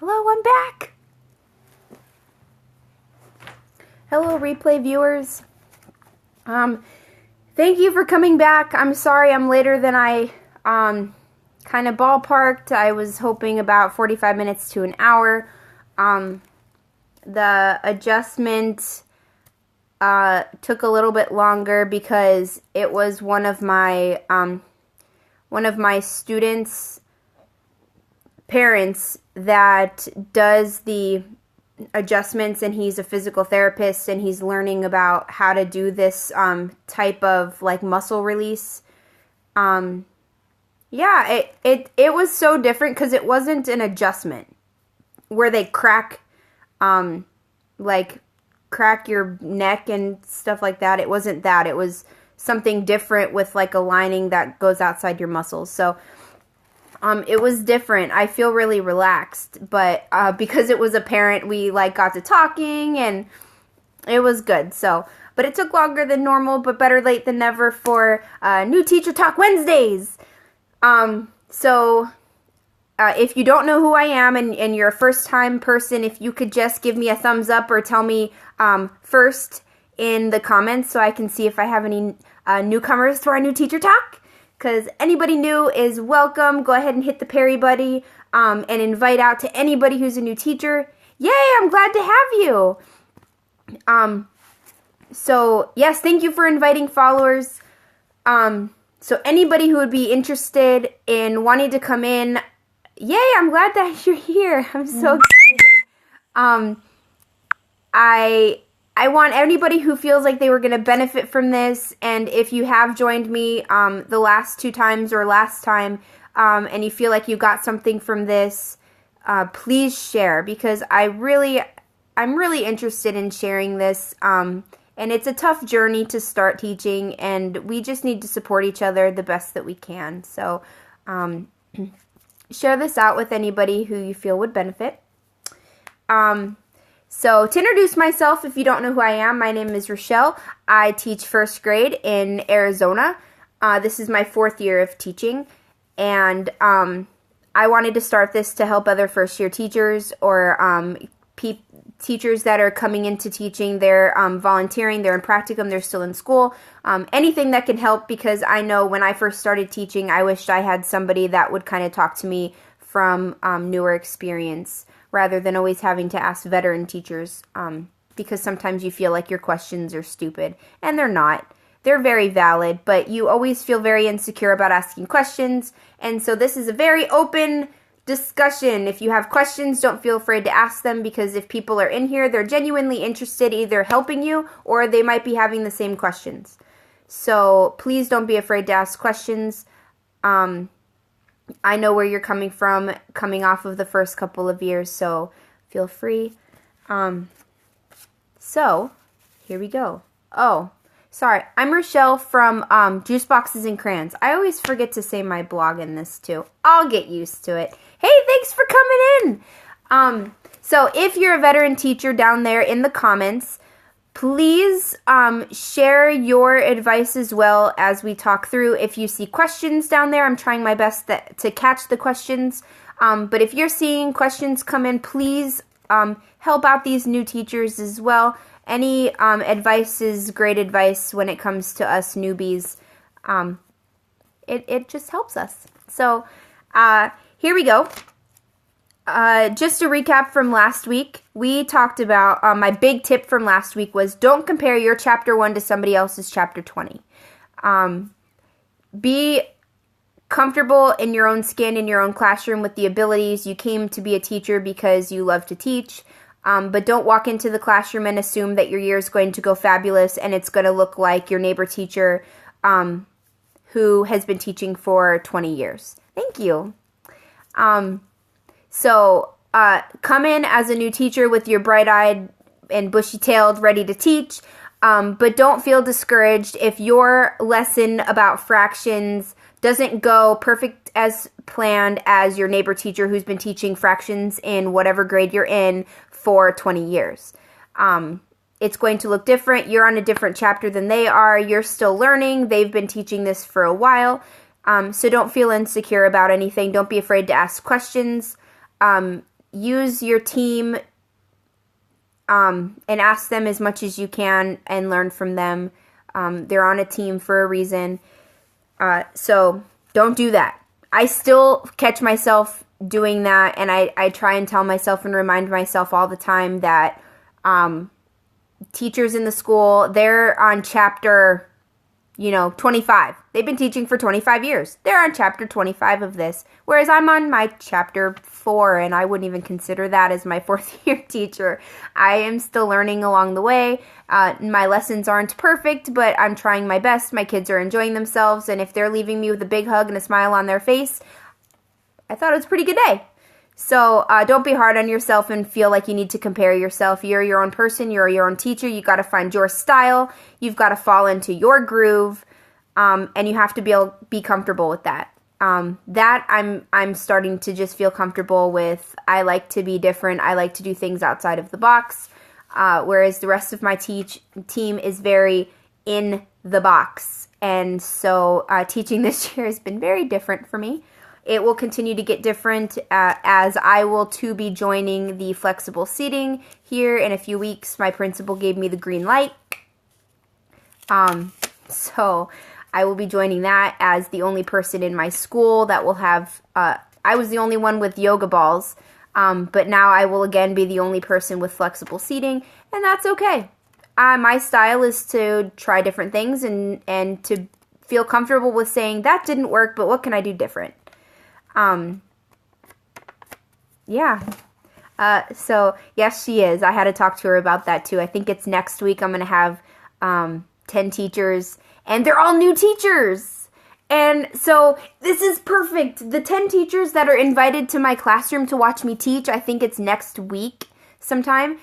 Hello, I'm back. Hello, replay viewers. Thank you for coming back. I'm sorry I'm later than I kind of ballparked. I was hoping about 45 minutes to an hour. The adjustment took a little bit longer because it was one of my students' parents that does the adjustments, and he's a physical therapist, and he's learning about how to do this type of like muscle release. Yeah, it was so different because it wasn't an adjustment where they crack your neck and stuff like that. It wasn't that. It was something different with like a lining that goes outside your muscles. So it was different. I feel really relaxed, but because it was a parent, we like got to talking and it was good. So, but it took longer than normal, but better late than never for New Teacher Talk Wednesdays. If you don't know who I am and you're a first-time person, if you could just give me a thumbs up or tell me first in the comments so I can see if I have any newcomers to our New Teacher Talk. Because anybody new is welcome. Go ahead and hit the Perry buddy and invite out to anybody who's a new teacher. Yay, I'm glad to have you. So, yes, thank you for inviting followers. So anybody who would be interested in wanting to come in, yay, I'm glad that you're here. I'm so excited. I want anybody who feels like they were going to benefit from this, and if you have joined me the last 2 times or last time, and you feel like you got something from this, please share, because I'm really interested in sharing this, and it's a tough journey to start teaching, and we just need to support each other the best that we can. So share this out with anybody who you feel would benefit. So to introduce myself, if you don't know who I am, my name is Rochelle. I teach first grade in Arizona. This is my 4th year of teaching, and I wanted to start this to help other first-year teachers or teachers that are coming into teaching. They're volunteering, they're in practicum, they're still in school. Anything that can help, because I know when I first started teaching, I wished I had somebody that would kind of talk to me from newer experience, rather than always having to ask veteran teachers, because sometimes you feel like your questions are stupid, and they're not. They're very valid, but you always feel very insecure about asking questions, and so this is a very open discussion. If you have questions, don't feel afraid to ask them, because if people are in here, they're genuinely interested, either helping you, or they might be having the same questions. So please don't be afraid to ask questions. I know where you're coming from, coming off of the first couple of years, so feel free. So, here we go. Oh, sorry. I'm Rochelle from Juice Boxes and Crayons. I always forget to say my blog in this, too. I'll get used to it. Hey, thanks for coming in! So, if you're a veteran teacher down there in the comments, please share your advice as well as we talk through. If you see questions down there, I'm trying my best to catch the questions. But if you're seeing questions come in, please help out these new teachers as well. Any advice is great advice when it comes to us newbies. It just helps us. So here we go. Just to recap from last week, we talked about, my big tip from last week was don't compare your chapter 1 to somebody else's chapter 20. Be comfortable in your own skin, in your own classroom with the abilities. You came to be a teacher because you love to teach, but don't walk into the classroom and assume that your year is going to go fabulous and it's going to look like your neighbor teacher who has been teaching for 20 years. Thank you. So, come in as a new teacher with your bright-eyed and bushy-tailed, ready to teach, but don't feel discouraged if your lesson about fractions doesn't go perfect as planned as your neighbor teacher who's been teaching fractions in whatever grade you're in for 20 years. It's going to look different. You're on a different chapter than they are. You're still learning. They've been teaching this for a while. So don't feel insecure about anything. Don't be afraid to ask questions. use your team and ask them as much as you can and learn from them. They're on a team for a reason. So don't do that. I still catch myself doing that, and I try and tell myself and remind myself all the time that teachers in the school, they're on chapter 25. They've been teaching for 25 years. They're on chapter 25 of this, whereas I'm on my chapter 4, and I wouldn't even consider that as my 4th year teacher. I am still learning along the way. My lessons aren't perfect, but I'm trying my best. My kids are enjoying themselves, and if they're leaving me with a big hug and a smile on their face, I thought it was a pretty good day. So don't be hard on yourself and feel like you need to compare yourself. You're your own person. You're your own teacher. You got to find your style. You've got to fall into your groove, and you have to be comfortable with that. That I'm starting to just feel comfortable with. I like to be different. I like to do things outside of the box, whereas the rest of my team is very in the box. And so teaching this year has been very different for me. It will continue to get different as I will too be joining the flexible seating here in a few weeks. My principal gave me the green light. So I will be joining that as the only person in my school that will have, I was the only one with yoga balls, but now I will again be the only person with flexible seating, and that's okay. My style is to try different things and to feel comfortable with saying, that didn't work, but what can I do different? Yeah. So yes, she is. I had to talk to her about that too. I think it's next week. I'm going to have, 10 teachers, and they're all new teachers. And so this is perfect. The 10 teachers that are invited to my classroom to watch me teach, I think it's next week sometime.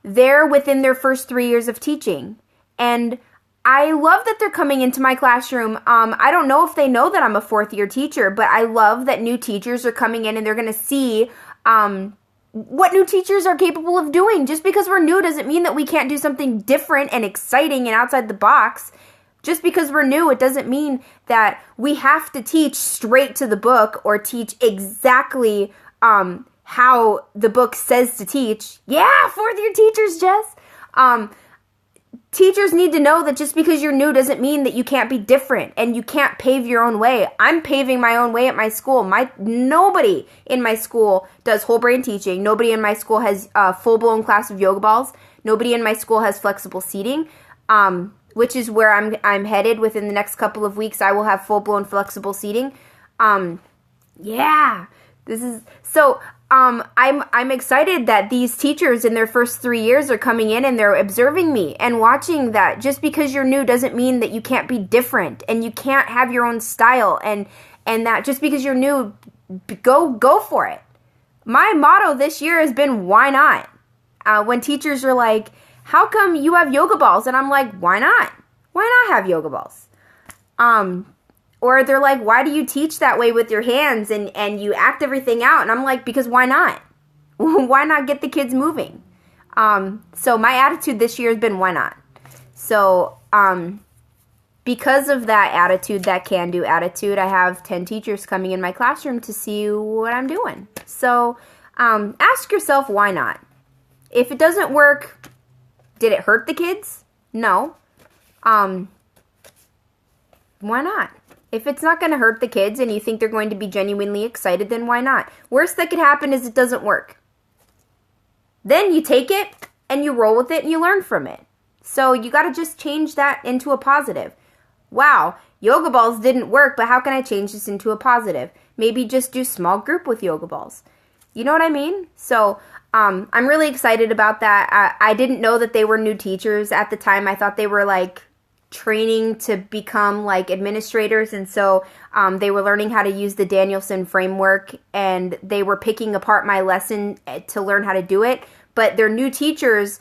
They're within their first 3 years of teaching. And I love that they're coming into my classroom. I don't know if they know that I'm a 4th year teacher, but I love that new teachers are coming in and they're going to see what new teachers are capable of doing. Just because we're new doesn't mean that we can't do something different and exciting and outside the box. Just because we're new, it doesn't mean that we have to teach straight to the book or teach exactly how the book says to teach. Yeah, 4th year teachers, Jess. Teachers need to know that just because you're new doesn't mean that you can't be different and you can't pave your own way. I'm paving my own way at my school. Nobody in my school does whole brain teaching. Nobody in my school has a full-blown class of yoga balls. Nobody in my school has flexible seating, which is where I'm headed within the next couple of weeks. I will have full-blown flexible seating. Yeah, this is so. I'm excited that these teachers in their first 3 years are coming in and they're observing me and watching that just because you're new doesn't mean that you can't be different and you can't have your own style and that just because you're new, go for it. My motto this year has been, why not? When teachers are like, how come you have yoga balls? And I'm like, why not? Why not have yoga balls? Or they're like, why do you teach that way with your hands and you act everything out? And I'm like, because why not? Why not get the kids moving? So my attitude this year has been, why not? So because of that attitude, that can-do attitude, I have 10 teachers coming in my classroom to see what I'm doing. So ask yourself, why not? If it doesn't work, did it hurt the kids? No. Why not? If it's not going to hurt the kids and you think they're going to be genuinely excited, then why not? Worst that could happen is it doesn't work. Then you take it and you roll with it and you learn from it. So you got to just change that into a positive. Wow, yoga balls didn't work, but how can I change this into a positive? Maybe just do small group with yoga balls. You know what I mean? So I'm really excited about that. I didn't know that they were new teachers at the time. I thought they were like training to become like administrators, and so they were learning how to use the Danielson framework, and they were picking apart my lesson to learn how to do it, but they're new teachers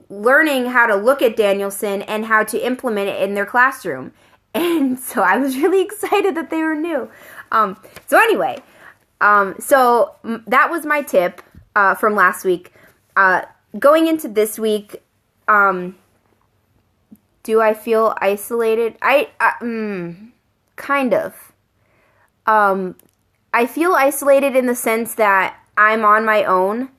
learning how to look at Danielson and how to implement it in their classroom. And so I was really excited that they were new. So anyway, so that was my tip from last week. Going into this week, do I feel isolated? Kind of. I feel isolated in the sense that I'm on my own.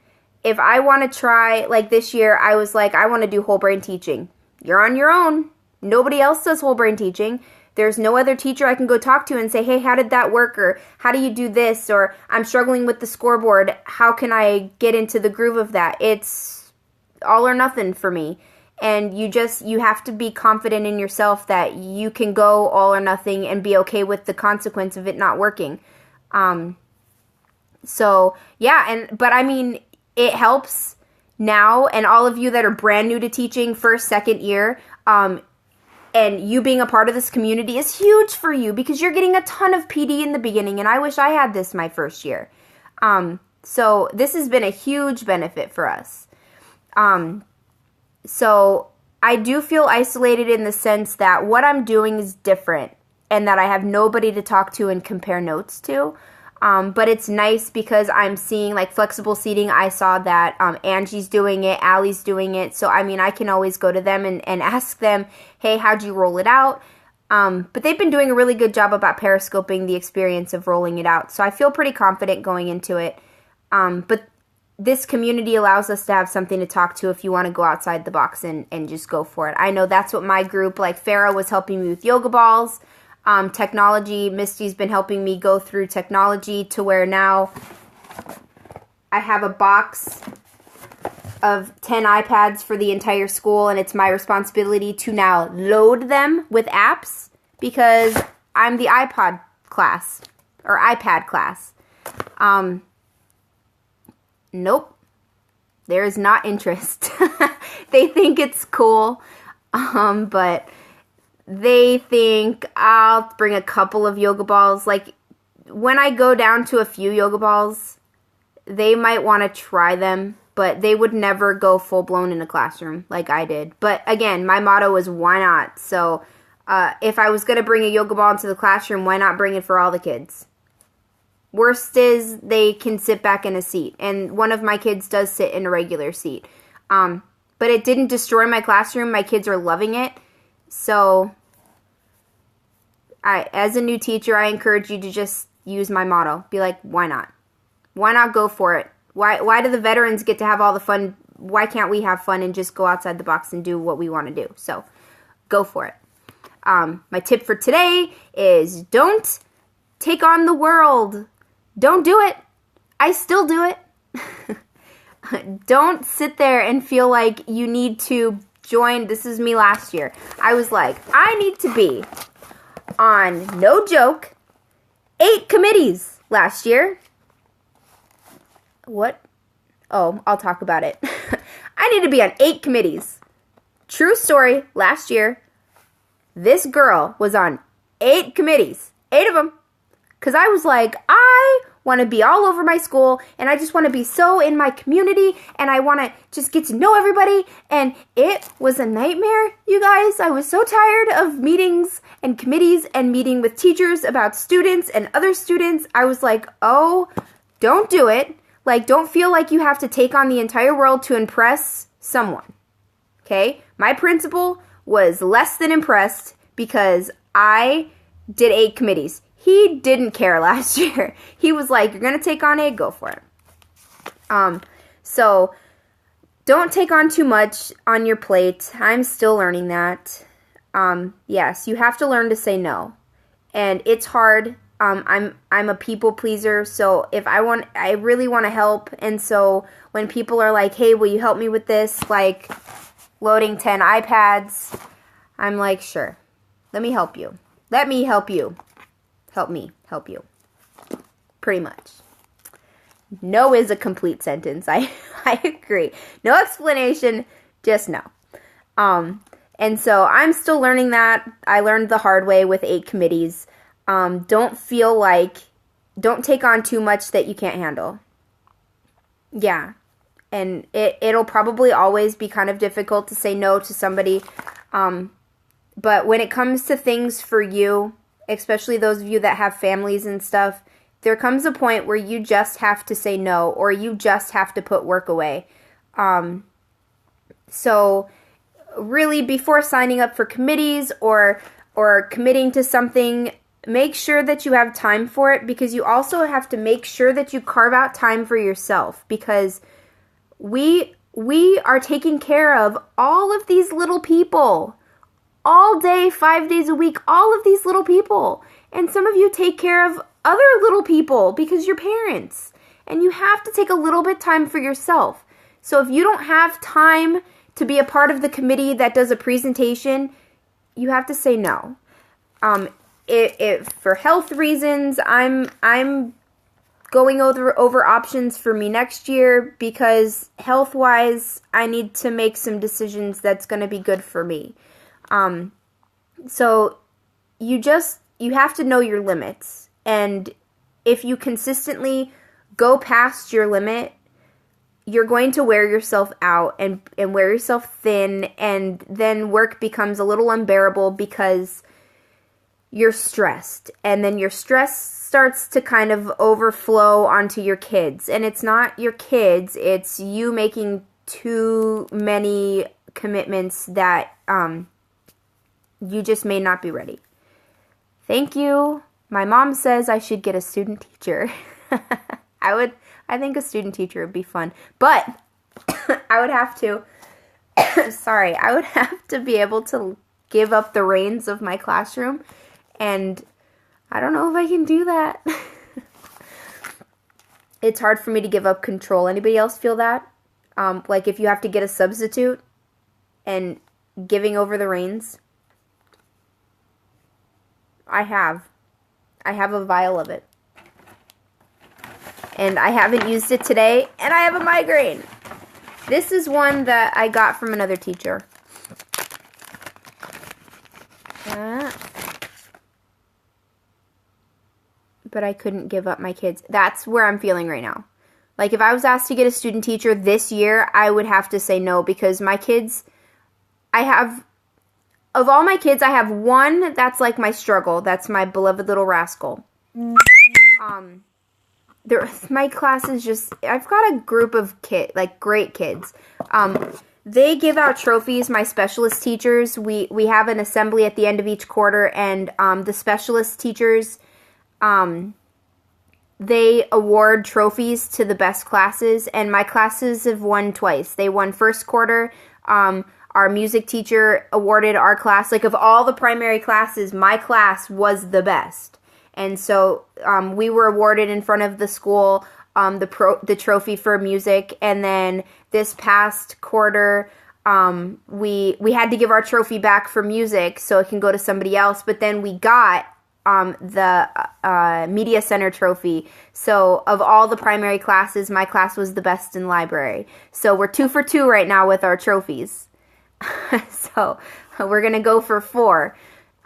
If I want to try, like this year, I was like, I want to do whole brain teaching. You're on your own. Nobody else does whole brain teaching. There's no other teacher I can go talk to and say, hey, how did that work? Or how do you do this? Or I'm struggling with the scoreboard. How can I get into the groove of that? It's all or nothing for me. And you have to be confident in yourself that you can go all or nothing and be okay with the consequence of it not working. So yeah, but I mean, it helps now, and all of you that are brand new to teaching, first, second year, and you being a part of this community is huge for you because you're getting a ton of PD in the beginning, and I wish I had this my first year. So this has been a huge benefit for us. So I do feel isolated in the sense that what I'm doing is different and that I have nobody to talk to and compare notes to. But it's nice because I'm seeing, like, flexible seating. I saw that Angie's doing it, Allie's doing it. So, I mean, I can always go to them and ask them, hey, how'd you roll it out? But they've been doing a really good job about periscoping the experience of rolling it out. So I feel pretty confident going into it. But this community allows us to have something to talk to if you want to go outside the box and just go for it. I know that's what my group, like Farah was helping me with yoga balls. Technology, Misty's been helping me go through technology to where now I have a box of 10 iPads for the entire school, and it's my responsibility to now load them with apps because I'm the iPad class. Nope. There is not interest. They think it's cool, but they think I'll bring a couple of yoga balls. Like, when I go down to a few yoga balls, they might want to try them, but they would never go full-blown in a classroom like I did. But again, my motto is why not? So if I was going to bring a yoga ball into the classroom, why not bring it for all the kids? Worst is they can sit back in a seat, and one of my kids does sit in a regular seat. But it didn't destroy my classroom. My kids are loving it. So as a new teacher, I encourage you to just use my motto. Be like, why not? Why not go for it? Why do the veterans get to have all the fun? Why can't we have fun and just go outside the box and do what we want to do? So go for it. My tip for today is don't take on the world. Don't do it. I still do it. Don't sit there and feel like you need to join. This is me last year. I was like, I need to be on, no joke, 8 committees last year. What? Oh, I'll talk about it. I need to be on 8 committees. True story, last year, this girl was on 8 committees. 8 of them. Because I was like, I want to be all over my school, and I just want to be so in my community, and I want to just get to know everybody, and it was a nightmare, you guys. I was so tired of meetings and committees and meeting with teachers about students and other students. I was like, oh, don't do it. Like, don't feel like you have to take on the entire world to impress someone, okay? My principal was less than impressed because I did 8 committees. He didn't care last year. He was like, you're going to take on 8, go for it. So don't take on too much on your plate. I'm still learning that. Yes, you have to learn to say no. And it's hard. I'm a people pleaser, so if I really want to help. And so when people are like, hey, will you help me with this? Like loading 10 iPads, I'm like, sure. Let me help you. Let me help you. Help me help you. Pretty much. No is a complete sentence. I agree. No explanation, just no. And so I'm still learning that. I learned the hard way with 8 committees. Don't take on too much that you can't handle. Yeah. And it'll probably always be kind of difficult to say no to somebody. But when it comes to things for you, especially those of you that have families and stuff, there comes a point where you just have to say no, or you just have to put work away. So really, before signing up for committees or committing to something, make sure that you have time for it, because you also have to make sure that you carve out time for yourself, because we are taking care of all of these little people all day, 5 days a week, all of these little people. And some of you take care of other little people because you're parents, and you have to take a little bit time for yourself. So if you don't have time to be a part of the committee that does a presentation, you have to say no. If for health reasons, I'm going over options for me next year, because health-wise, I need to make some decisions that's going to be good for me. So you have to know your limits. And if you consistently go past your limit, you're going to wear yourself out and wear yourself thin, and then work becomes a little unbearable because you're stressed, and then your stress starts to kind of overflow onto your kids. And it's not your kids, it's you making too many commitments that you just may not be ready. Thank you. My mom says I should get a student teacher. I think a student teacher would be fun, but I would have to, I would have to be able to give up the reins of my classroom, and I don't know if I can do that. It's hard for me to give up control. Anybody else feel that? Like if you have to get a substitute and giving over the reins? I have a vial of it. And I haven't used it today, and I have a migraine. This is one that I got from another teacher. But I couldn't give up my kids. That's where I'm feeling right now. Like if I was asked to get a student teacher this year, I would have to say no, because my kids, of all my kids, I have one that's like my struggle. That's my beloved little rascal. My class is just, I've got a group of great kids. They give out trophies, my specialist teachers. We have an assembly at the end of each quarter, and the specialist teachers, they award trophies to the best classes, and my classes have won twice. They won first quarter. Our music teacher awarded our class, like of all the primary classes, my class was the best. And so we were awarded in front of the school the trophy for music. And then this past quarter, we had to give our trophy back for music so it can go to somebody else. But then we got the media center trophy. So of all the primary classes, my class was the best in library. So we're 2 for 2 right now with our trophies. So we're going to go for 4.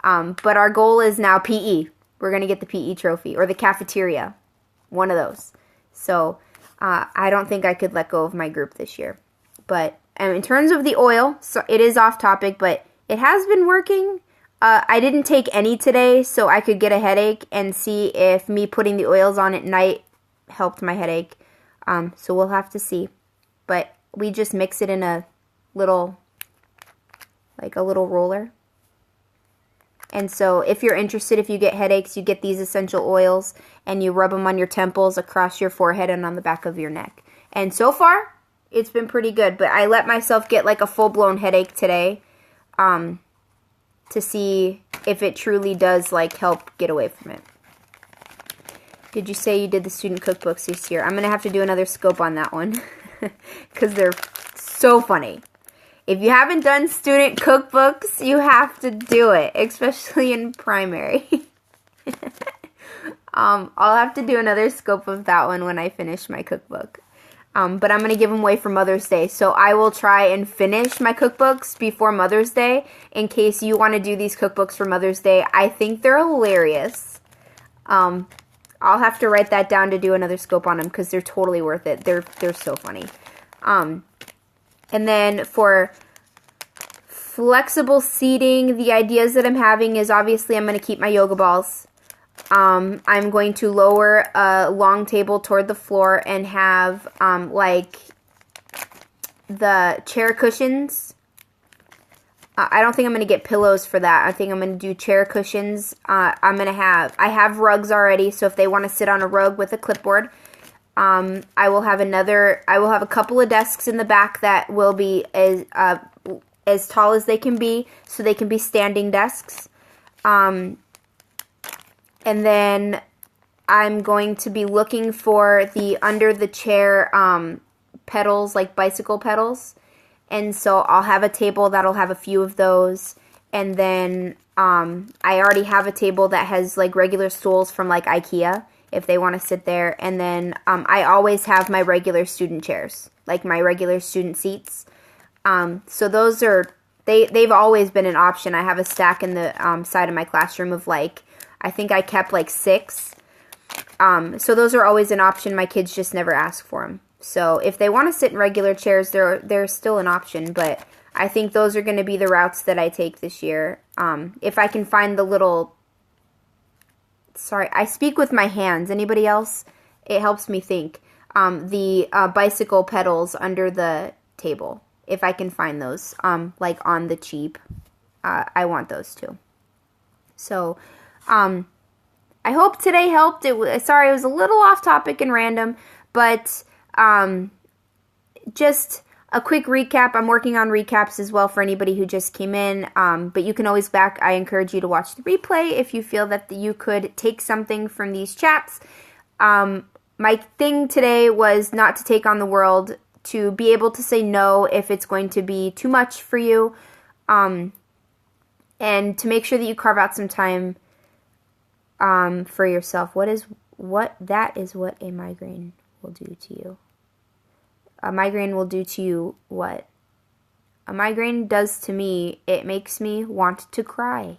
But our goal is now PE. We're going to get the PE trophy, or the cafeteria, one of those. So I don't think I could let go of my group this year. But in terms of the oil, so it is off topic, but it has been working. I didn't take any today, so I could get a headache and see if me putting the oils on at night helped my headache. So we'll have to see. But we just mix it in a little roller. And so if you're interested, if you get headaches, you get these essential oils and you rub them on your temples, across your forehead, and on the back of your neck. And so far, it's been pretty good. But I let myself get like a full-blown headache today to see if it truly does like help get away from it. Did you say you did the student cookbooks this year? I'm going to have to do another scope on that one because they're so funny. If you haven't done student cookbooks, you have to do it, especially in primary. I'll have to do another scope of that one when I finish my cookbook. But I'm going to give them away for Mother's Day. So I will try and finish my cookbooks before Mother's Day in case you want to do these cookbooks for Mother's Day. I think they're hilarious. I'll have to write that down to do another scope on them because they're totally worth it. They're so funny. And then for flexible seating, the ideas that I'm having is obviously I'm going to keep my yoga balls. I'm going to lower a long table toward the floor and have like the chair cushions I don't think I'm going to get pillows for that. I think I'm going to do chair cushions. I have rugs already, so if they want to sit on a rug with a clipboard, I will have a couple of desks in the back that will be as tall as they can be, so they can be standing desks. And then I'm going to be looking for the under the chair pedals, like bicycle pedals. And so I'll have a table that'll have a few of those. And then I already have a table that has like regular stools from like IKEA if they want to sit there. And then I always have my regular student chairs, like my regular student seats. So those are, they've always been an option. I have a stack in the side of my classroom of like, I think I kept like 6. So those are always an option. My kids just never ask for them. So if they want to sit in regular chairs, they're still an option. But I think those are going to be the routes that I take this year. If I can find the little... Sorry, I speak with my hands. Anybody else? It helps me think. The bicycle pedals under the table. If I can find those, like on the cheap, I want those too. So, I hope today helped. Sorry, it was a little off topic and random, but just a quick recap. I'm working on recaps as well for anybody who just came in, but you can always I encourage you to watch the replay if you feel that you could take something from these chats. My thing today was not to take on the world, to be able to say no if it's going to be too much for you, and to make sure that you carve out some time for yourself. That is what a migraine will do to you. A migraine will do to you what? A migraine does to me, it makes me want to cry.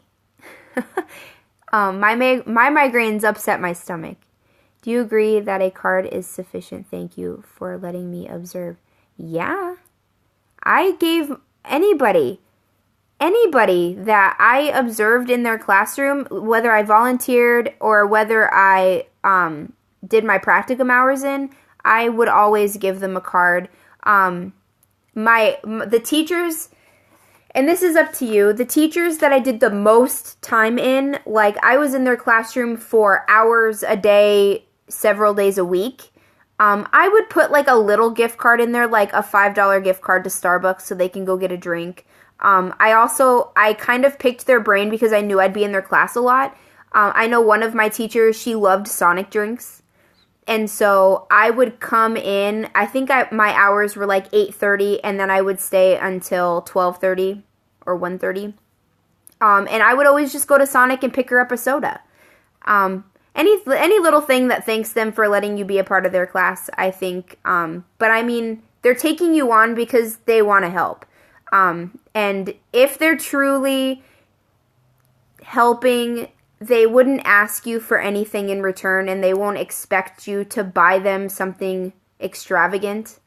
My migraines upset my stomach. Do you agree that a card is sufficient? Thank you for letting me observe. Yeah. I gave anybody that I observed in their classroom, whether I volunteered or whether I did my practicum hours in, I would always give them a card. The teachers, and this is up to you, the teachers that I did the most time in, like I was in their classroom for hours a day, several days a week. I would put like a little gift card in there, like a $5 gift card to Starbucks so they can go get a drink. I kind of picked their brain because I knew I'd be in their class a lot. I know one of my teachers, she loved Sonic drinks. And so I would come in, I think my hours were like 8:30, and then I would stay until 12:30 or 1:30. And I would always just go to Sonic and pick her up a soda. Any little thing that thanks them for letting you be a part of their class, I think. But I mean, they're taking you on because they want to help. And if they're truly helping, they wouldn't ask you for anything in return, and they won't expect you to buy them something extravagant.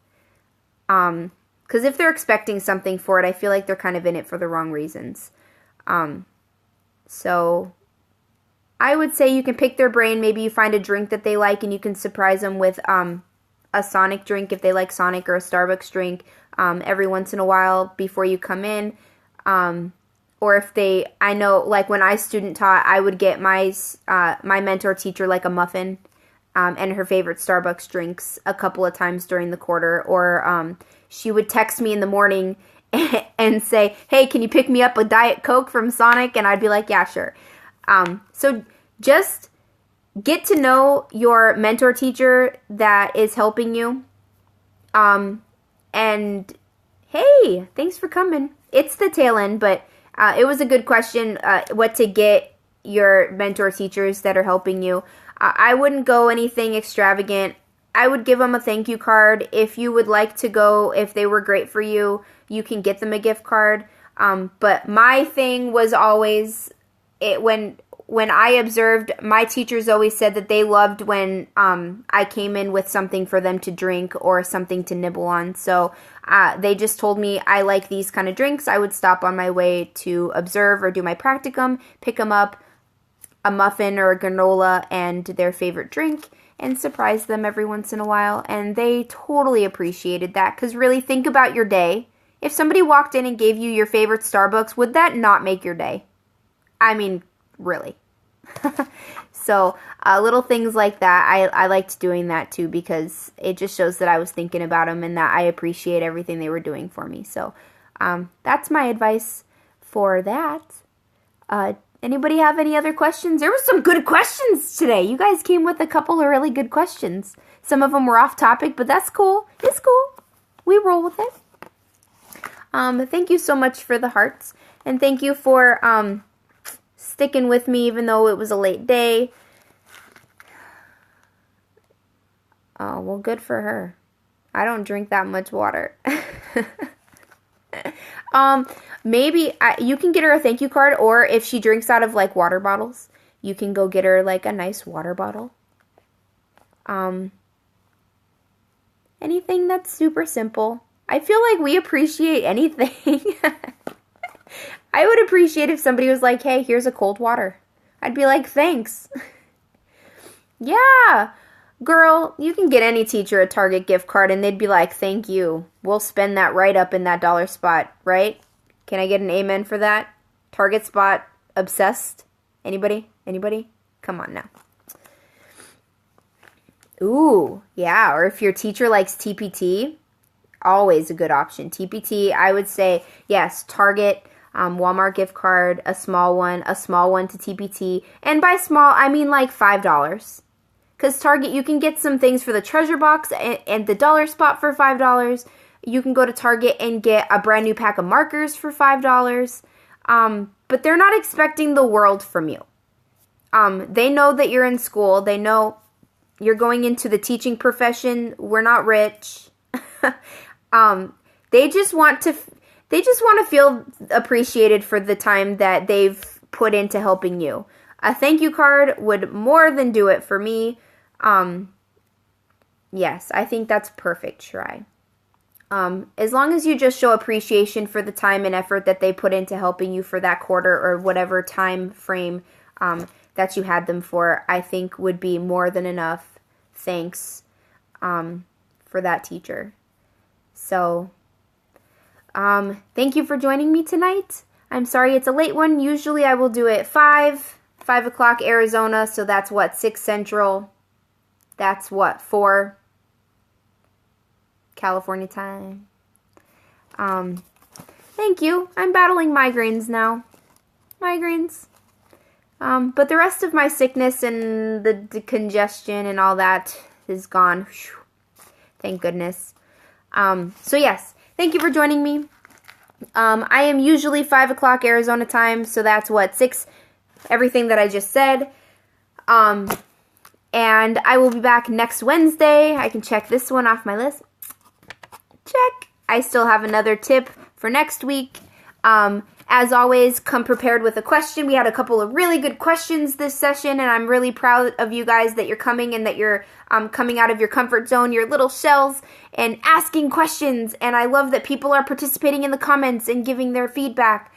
Because if they're expecting something for it, I feel like they're kind of in it for the wrong reasons. So I would say you can pick their brain. Maybe you find a drink that they like, and you can surprise them with a Sonic drink if they like Sonic, or a Starbucks drink every once in a while before you come in. Or if I know, like when I student taught, I would get my mentor teacher like a muffin and her favorite Starbucks drinks a couple of times during the quarter. Or she would text me in the morning and say, hey, can you pick me up a Diet Coke from Sonic? And I'd be like, yeah, sure. So just get to know your mentor teacher that is helping you. And hey, thanks for coming. It's the tail end, but it was a good question, what to get your mentor teachers that are helping you. I wouldn't go anything extravagant. I would give them a thank you card. If you would like to go, if they were great for you, you can get them a gift card. But my thing was always, when I observed, my teachers always said that they loved when I came in with something for them to drink or something to nibble on. So they just told me, I like these kind of drinks. I would stop on my way to observe or do my practicum, pick them up a muffin or a granola and their favorite drink, and surprise them every once in a while. And they totally appreciated that, because really think about your day. If somebody walked in and gave you your favorite Starbucks, would that not make your day? I mean, really. So little things like that, I liked doing that too, because it just shows that I was thinking about them and that I appreciate everything they were doing for me. So that's my advice for that. Anybody have any other questions? There were some good questions today. You guys came with a couple of really good questions. Some of them were off topic, but that's cool. It's cool. We roll with it. Thank you so much for the hearts. And thank you for sticking with me even though it was a late day. Oh, well, good for her. I don't drink that much water. Maybe you can get her a thank you card, or if she drinks out of like water bottles, you can go get her like a nice water bottle. Anything that's super simple. I feel like we appreciate anything. I would appreciate if somebody was like, hey, here's a cold water. I'd be like, thanks. Yeah. Girl, you can get any teacher a Target gift card and they'd be like, thank you. We'll spend that right up in that dollar spot, right? Can I get an amen for that? Target spot obsessed? Anybody? Anybody? Come on now. Ooh, yeah. Or if your teacher likes TPT, always a good option. TPT, I would say, yes, Target, Walmart gift card, a small one to TPT. And by small, I mean like $5. Because Target, you can get some things for the treasure box and the dollar spot for $5. You can go to Target and get a brand new pack of markers for $5. But they're not expecting the world from you. They know that you're in school. They know you're going into the teaching profession. We're not rich. They just want to feel appreciated for the time that they've put into helping you. A thank you card would more than do it for me. Yes, I think that's perfect, Shrai. As long as you just show appreciation for the time and effort that they put into helping you for that quarter or whatever time frame that you had them for, I think would be more than enough thanks for that teacher. So, thank you for joining me tonight. I'm sorry it's a late one. Usually I will do it 5 o'clock Arizona, so that's what, 6 Central. That's what, 4 California time. Thank you. I'm battling migraines now. Migraines. But the rest of my sickness and the congestion and all that is gone. Whew. Thank goodness. So yes, thank you for joining me. I am usually 5 o'clock Arizona time, so that's what, 6, everything that I just said. And I will be back next Wednesday. I can check this one off my list. Check. I still have another tip for next week. As always, come prepared with a question. We had a couple of really good questions this session, and I'm really proud of you guys that you're coming and that you're coming out of your comfort zone, your little shells, and asking questions. And I love that people are participating in the comments and giving their feedback.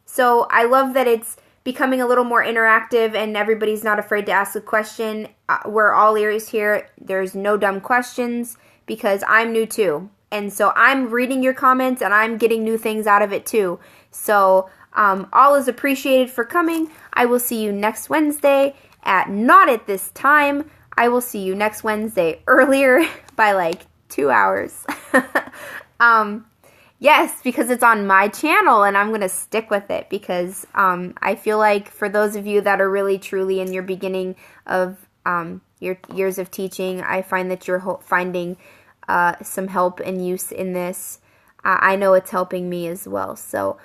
So I love that it's becoming a little more interactive and everybody's not afraid to ask a question. We're all ears here. There's no dumb questions because I'm new too. And so I'm reading your comments and I'm getting new things out of it too. So all is appreciated for coming. I will see you next Wednesday not at this time. I will see you next Wednesday earlier by like 2 hours. Yes, because it's on my channel and I'm going to stick with it because I feel like for those of you that are really truly in your beginning of your years of teaching, I find that you're finding some help and use in this. I know it's helping me as well. So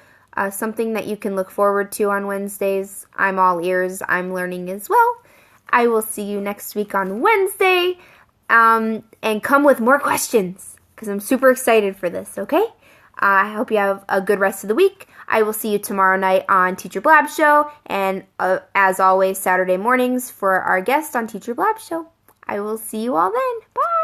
something that you can look forward to on Wednesdays. I'm all ears. I'm learning as well. I will see you next week on Wednesday. And come with more questions because I'm super excited for this, okay? I hope you have a good rest of the week. I will see you tomorrow night on Teacher Blab Show. And as always, Saturday mornings for our guest on Teacher Blab Show. I will see you all then. Bye!